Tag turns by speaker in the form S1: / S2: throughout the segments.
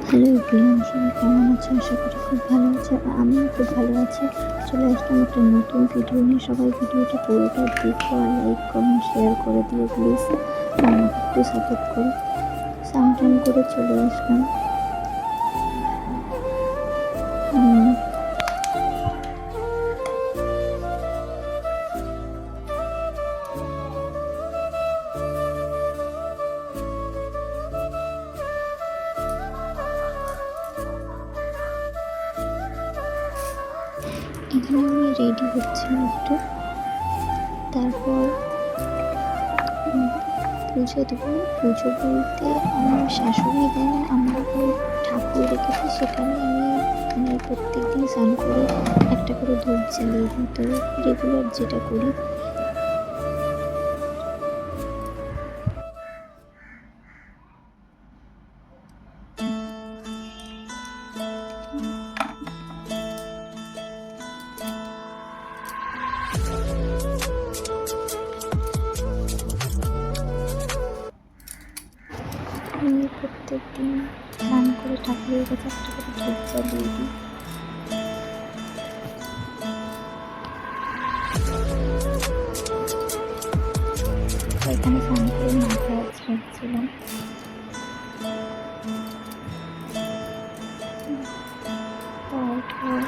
S1: Hello everyone, সবাই কেমন আছো? আশা করি খুব ভালো আছো। আর আমিও খুব ভালো আছি। চলে আসলাম একটা নতুন ভিডিও নিয়ে। সবাই ভিডিওটা পুরোটা দেখো আর লাইক কমেন্ট শেয়ার করে দিও প্লিজ। আমাকে একটু সাপোর্ট করো। স্নান টান করে চলে আসলাম। এখানে আমি রেডি হচ্ছি একটু, তারপর পুজো দেবো। পুজো বলতে আমার শাশুড়ি দেয় না, আমার ঠাকুর রেখেছি, সেখানে আমি প্রত্যেক দিন স্নান করে একটা করে ধূপ জ্বালিয়ে দিই। তো রেগুলার যেটা করি। আমি প্রত্যেক দিন স্নান করে ঠাকুরের কাছে একটা করে ধূপ জ্বালিয়ে দিই। এখানে স্নান করে মাথা ছাড়ছিলাম। তারপর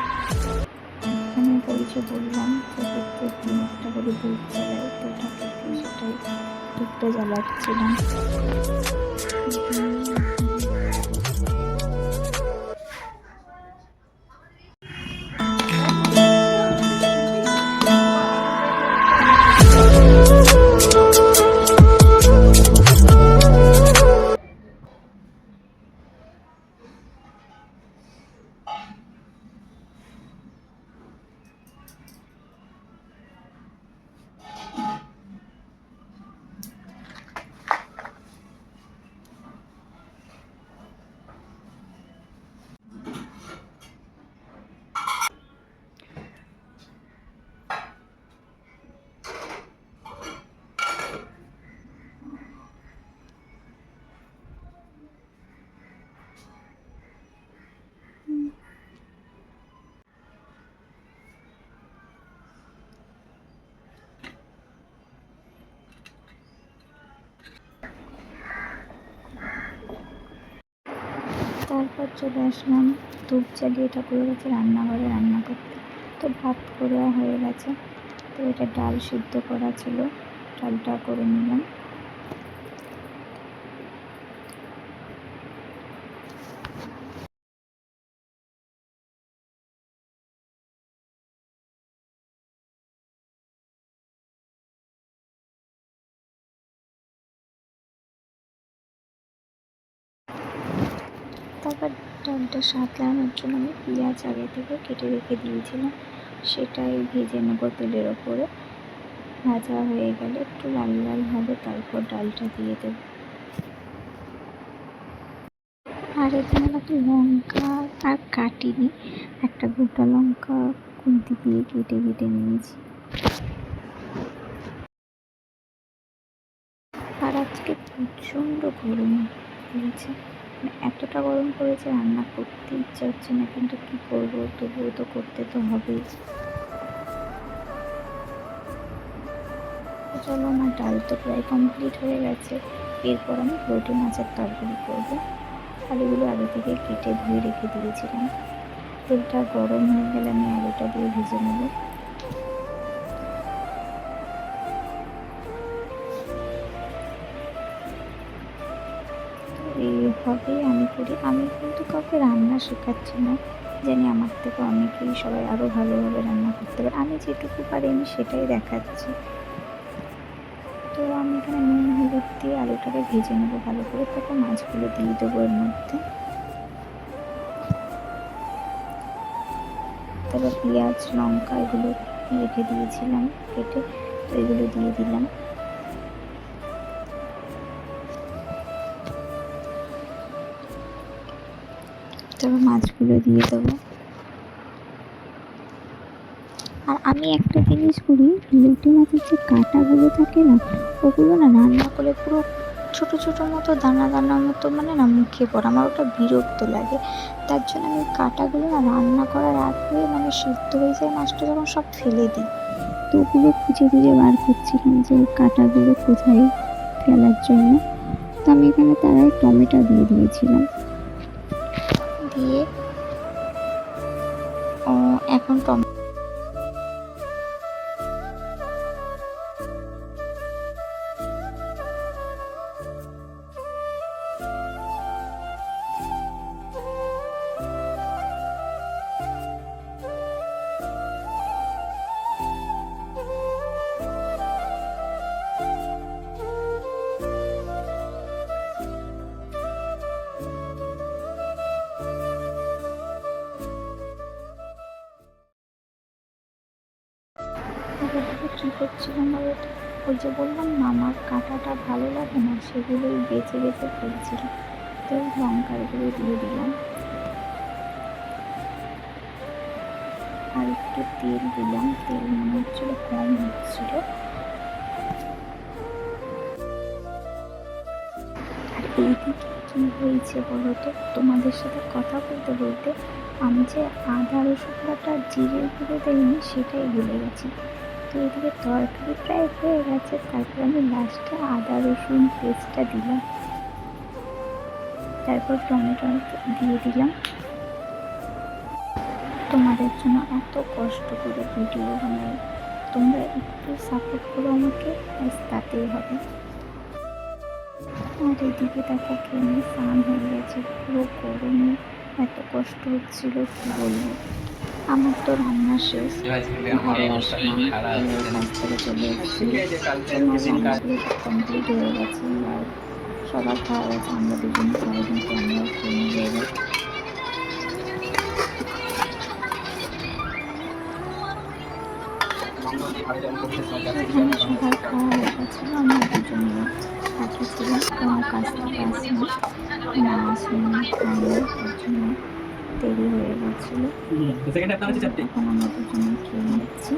S1: এখানে পরিচয় বললাম যে প্রত্যেক দিন একটা করে ধূপ জ্বালাই, তো ঠাকুরকে সেটাই ধূপটা জ্বালাচ্ছিলাম। তারপর চলে আসলাম ধূপ জ্বালিয়ে ঠাকুরের কাছে রান্নাঘরে রান্না করতে। তো ভাত করে হয়ে গেছে, তো এটা ডাল সিদ্ধ করা ছিল, ডালটা করে নিলাম। তারপর ডালটা স্বাদ লাগানোর জন্য আমি পেঁয়াজ আগে থেকে কেটে রেখে দিয়েছিলাম, সেটাই ভেজে নেব তেলের ওপরে। ভাজা হয়ে গেলে একটু লাল লাল হবে, তারপর ডালটা দিয়ে দেব। আর এখানে আমি লঙ্কা আর কাটিনি, একটা গোটা লঙ্কা খুন্তি দিয়ে কেটে কেটে নিয়েছি। আর আজকে প্রচণ্ড গরম পড়েছে, মানে এতটা গরম পড়েছে রান্না করতে ইচ্ছা হচ্ছে না, কিন্তু কী করবো, তবুও তো করতে তো হবেই। চলো, আমার ডাল তো প্রায় কমপ্লিট হয়ে গেছে। এরপর আমি লোটে মাছের তরকারি করবো। আলুগুলো আগে থেকে কেটে ধুয়ে রেখে দিয়েছিলাম। তেলটা গরম হয়ে গেলে আমি আলুটা দিয়ে ভেজে নেব। এইভাবেই আমি করি। আমি কিন্তু কাউকে রান্না শেখাচ্ছি না, জানি আমার থেকে অনেকেই সবাই আরও ভালোভাবে রান্না করতে পারে। আমি যেটুকু পারি আমি সেটাই দেখাচ্ছি। তো আমি এখানে নুন হলুদ দিয়ে আলুটাকে ভেজে নেবো ভালো করে, তারপর মাছগুলো দিয়ে দেবো এর মধ্যে। তারপর পেঁয়াজ লঙ্কা এগুলো রেখে দিয়েছিলাম কেটে, তো এগুলো দিয়ে দিলাম। তারপর মাছগুলো দিয়ে দেবো। আর আমি একটা জিনিস করি, লোটে মাছের যে কাঁটাগুলো থাকে না, ওগুলো না রান্না করলে পুরো ছোট ছোট মতো দানা দানা মতো মানে না মুখে পড়ে, আমার ওটা বিরক্ত লাগে। তার জন্য আমি কাঁটাগুলো না রান্না করার আগে মানে সিদ্ধ হয়ে যায় মাছটা যখন সব ফেলে দিই। তো ওগুলো খুঁজে খুঁজে বার করছিলাম যে কাঁটাগুলো কোথায় ফেলার জন্য। তো আমি এখানে তার আগে টমেটো দিয়ে দিয়েছিলাম, দিয়ে এখন কী করছিলাম বলতো, ওই যে বললাম না আমার কাঁটাটা ভালো লাগে না, সেগুলোই বেছে বেছে ফেলছিলাম। তো লঙ্কার গুঁড়ো দিয়ে দিলাম, আর একটু তেল দিলাম, তেল মনে হচ্ছিল কম হচ্ছিল। আর এইদিকে কী হয়েছে বলো তো, তোমাদের সাথে কথা বলতে বলতে আমি যে আদা রসুন বাটা জিরের গুঁড়ো দেইনি সেটাই ভুলে গেছি। তো এদিকে তরকারি প্রায় হয়ে গেছে, তারপর আমি লাস্টে আদা রসুন পেস্টটা দিলাম, তারপর টমেটো দিয়ে দিলাম। তোমাদের জন্য এত কষ্ট করে ভিডিও বানাই, তোমরা একটু সাপোর্ট করো আমাকে, ব্যাস তাতেই হবে। আর এদিকে দেখো খেয়ে স্নান হয়ে গেছে, পুরো গরমে এত কষ্ট হচ্ছিল কী বলবো। আমার তো রান্না শেষ, ঘরে আসলাম, কাজ থেকে চলে এসেছি, আমার রান্নাগুলো সব কমপ্লিট হয়ে গেছে। আর সবার খাওয়া গেছে, আমরা দুজনে খাই, কিন্তু আমরাও খেয়ে নেবো এবার। এখানে সবার খাওয়া হয়ে গেছিলো, আমরা দুজনে বাকি ছিলাম, কোনো কাজ থেকে আসেনি, না আসেনি খাইনি, তার জন্য দেরি হয়ে গেছিলো। এখন আমরা দুজনে খেয়ে নিচ্ছি।